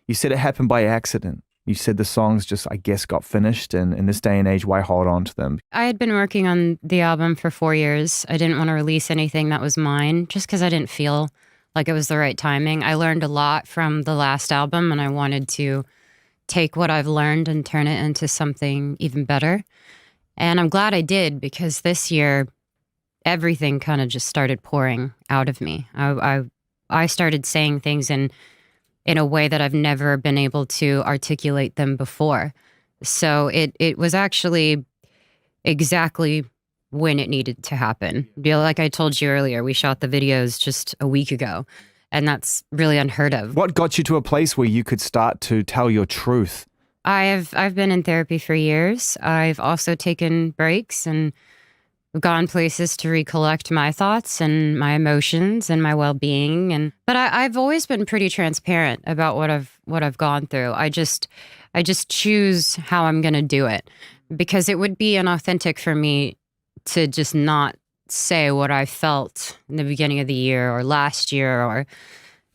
You said it happened by accident. You said the songs just, I guess, got finished. And in this day and age, why hold on to them? I had been working on the album for 4 years. I didn't want to release anything that was mine just because I didn't feel like it was the right timing. I learned a lot from the last album, and I wanted to take what I've learned and turn it into something even better. And I'm glad I did, because this year, everything kind of just started pouring out of me. I started saying things in a way that I've never been able to articulate them before. So it was actually exactly when it needed to happen. Like I told you earlier, we shot the videos just a week ago, and that's really unheard of. What got you to a place where you could start to tell your truth? I've been in therapy for years. I've also taken breaks and gone places to recollect my thoughts and my emotions and my well-being. But I've always been pretty transparent about what I've gone through. I just choose how I'm going to do it, because it would be inauthentic for me to just not say what I felt in the beginning of the year or last year, or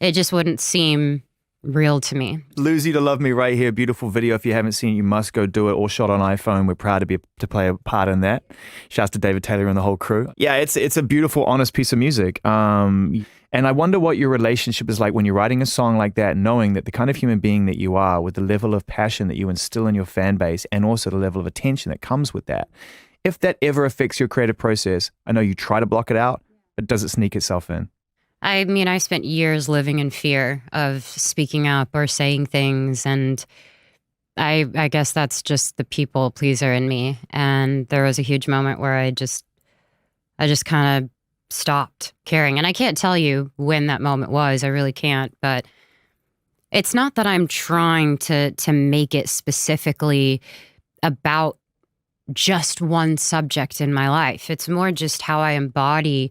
it just wouldn't seem real to me. Lose You to Love Me right here. Beautiful video. If you haven't seen it, you must go do it. All shot on iPhone. We're proud to play a part in that. Shouts to David Taylor and the whole crew. Yeah, it's a beautiful, honest piece of music. And I wonder what your relationship is like when you're writing a song like that, knowing that the kind of human being that you are, with the level of passion that you instill in your fan base, and also the level of attention that comes with that. If that ever affects your creative process, I know you try to block it out, but does it sneak itself in? I mean, I spent years living in fear of speaking up or saying things, and I guess that's just the people pleaser in me. And there was a huge moment where I just kind of stopped caring. And I can't tell you when that moment was. I really can't. But it's not that I'm trying to make it specifically about just one subject in my life. It's more just how I embody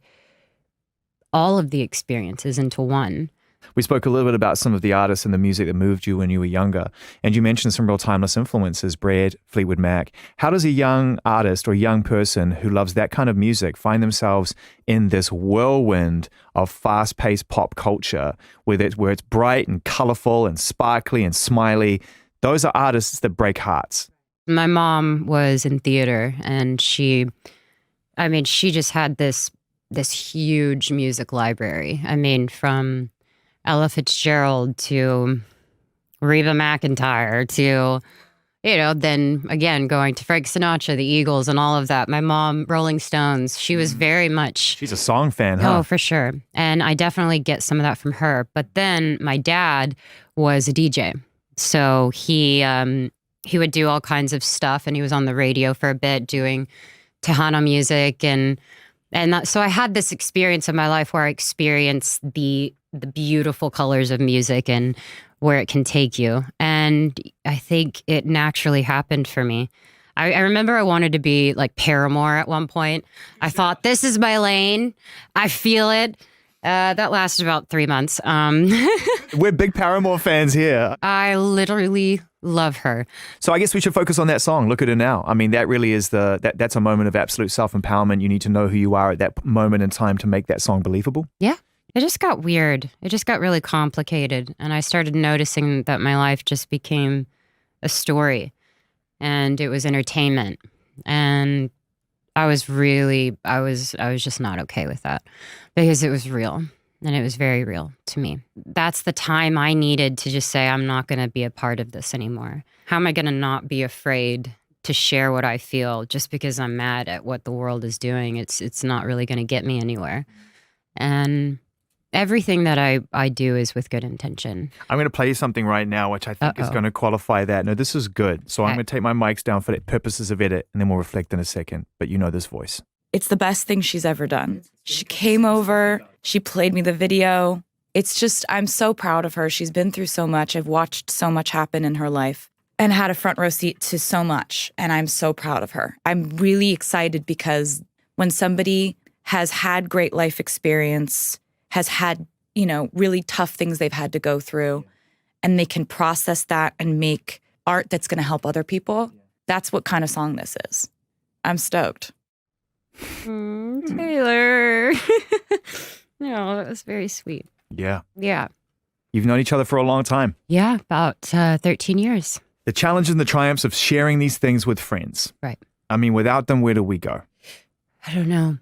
all of the experiences into one. We spoke a little bit about some of the artists and the music that moved you when you were younger. And you mentioned some real timeless influences, Brad, Fleetwood Mac. How does a young artist or young person who loves that kind of music find themselves in this whirlwind of fast-paced pop culture where it's bright and colorful and sparkly and smiley? Those are artists that break hearts. My mom was in theater, and she just had this huge music library. I mean, from Ella Fitzgerald to Reba McEntire to, then again, going to Frank Sinatra, the Eagles, and all of that. My mom, Rolling Stones, she was very much... She's a song fan, huh? Oh, for sure. And I definitely get some of that from her. But then my dad was a DJ. So he would do all kinds of stuff, and he was on the radio for a bit doing Tejano music, so I had this experience in my life where I experienced the beautiful colors of music and where it can take you. And I think it naturally happened for me. I remember I wanted to be like Paramore at one point. I thought, this is my lane. I feel it. That lasted about 3 months. We're big Paramore fans here. I literally love her. So I guess we should focus on that song, Look at Her Now. I mean, that really is that's a moment of absolute self-empowerment. You need to know who you are at that moment in time to make that song believable. Yeah. It just got weird. It just got really complicated. And I started noticing that my life just became a story, and it was entertainment. And I was just not okay with that, because it was real, and it was very real to me. That's the time I needed to just say, I'm not going to be a part of this anymore. How am I going to not be afraid to share what I feel just because I'm mad at what the world is doing? It's not really going to get me anywhere. And everything that I do is with good intention. I'm going to play you something right now, which I think is going to qualify that. No, this is good. So I'm going to take my mics down for the purposes of edit, and then we'll reflect in a second. But you know this voice. It's the best thing she's ever done. She came over, she played me the video. It's just, I'm so proud of her. She's been through so much. I've watched so much happen in her life and had a front row seat to so much. And I'm so proud of her. I'm really excited because when somebody has had great life experience, has had, really tough things they've had to go through, and they can process that and make art that's going to help other people, that's what kind of song this is. I'm stoked. Taylor. No, that was very sweet. Yeah. Yeah. You've known each other for a long time. Yeah, about 13 years. The challenges and the triumphs of sharing these things with friends. Right. I mean, without them, where do we go? I don't know.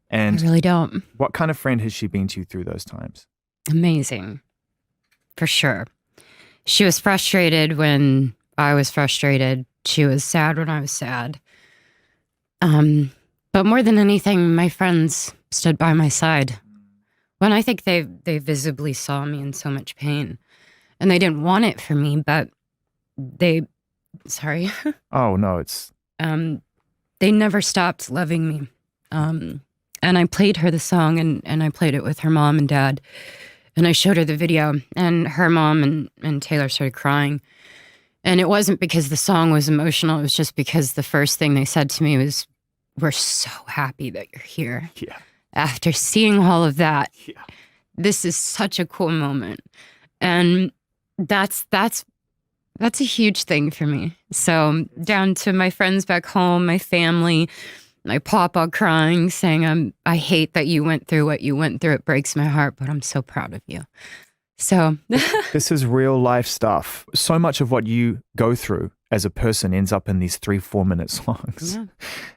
And I really don't. what kind of friend has she been to you through those times? Amazing. For sure. She was frustrated when I was frustrated. She was sad when I was sad. But more than anything, my friends stood by my side. When I think they visibly saw me in so much pain. And they didn't want it for me, but sorry. Oh, no, it's... They never stopped loving me. And I played her the song, and I played it with her mom and dad. And I showed her the video, and her mom and Taylor started crying. And it wasn't because the song was emotional. It was just because the first thing they said to me was, "We're so happy that you're here." Yeah. After seeing all of that, Yeah. this is such a cool moment. And that's a huge thing for me. So down to my friends back home, my family, my papa crying, saying, I hate that you went through what you went through. It breaks my heart, but I'm so proud of you. So this is real life stuff. So much of what you go through as a person ends up in these 3-4 minute songs. Yeah.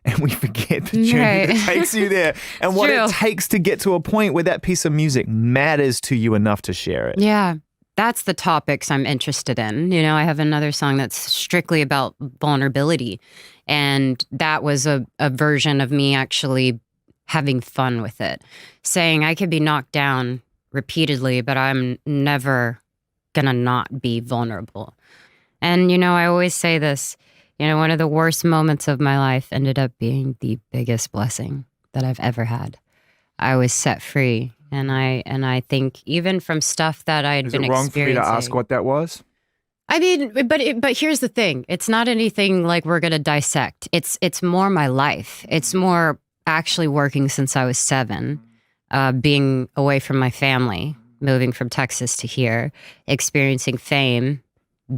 And we forget the journey that takes you there and what it takes to get to a point where that piece of music matters to you enough to share it. Yeah. That's the topics I'm interested in. You know, I have another song that's strictly about vulnerability. And that was a version of me actually having fun with it. Saying I could be knocked down repeatedly, but I'm never gonna not be vulnerable. And, you know, I always say this, you know, one of the worst moments of my life ended up being the biggest blessing that I've ever had. I was set free. And I think even from stuff that I had been experiencing. Is it wrong for me to ask what that was? I mean, but here's the thing. It's not anything like we're going to dissect. It's more my life. It's more actually working since I was 7, being away from my family, moving from Texas to here, experiencing fame,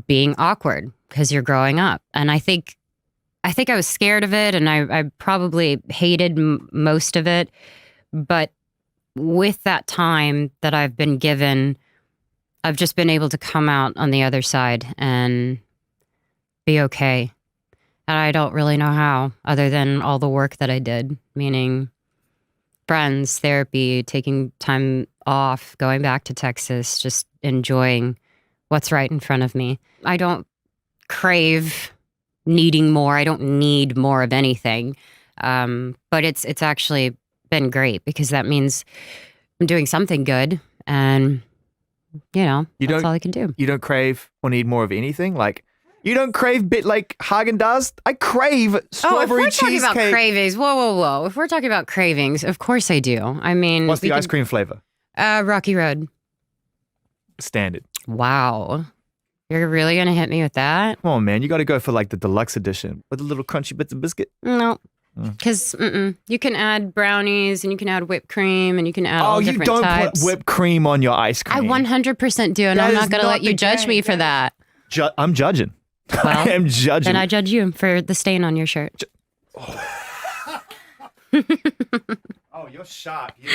being awkward because you're growing up. And I think I was scared of it, and I probably hated most of it. But with that time that I've been given, I've just been able to come out on the other side and be okay. And I don't really know how, other than all the work that I did, meaning friends, therapy, taking time off, going back to Texas, just enjoying what's right in front of me. I don't crave needing more. I don't need more of anything. But it's actually been great because that means I'm doing something good, and you know, that's all I can do. You don't crave or need more of anything? Like, you don't crave bit like Haagen-Dazs? I crave strawberry cheesecake. If we're talking about cravings, whoa. If we're talking about cravings, of course I do. I mean, what's the ice cream flavor? Rocky Road. Standard. Wow. You're really going to hit me with that? Come on, man. You got to go for like the deluxe edition with a little crunchy bits of biscuit. No. Because you can add brownies, and you can add whipped cream, and you can add all different types. Oh, you don't put whipped cream on your ice cream. I 100% do, and I'm not going to let you judge me for that. I'm judging. Well, I am judging. And I judge you for the stain on your shirt. Oh, you're sharp. You.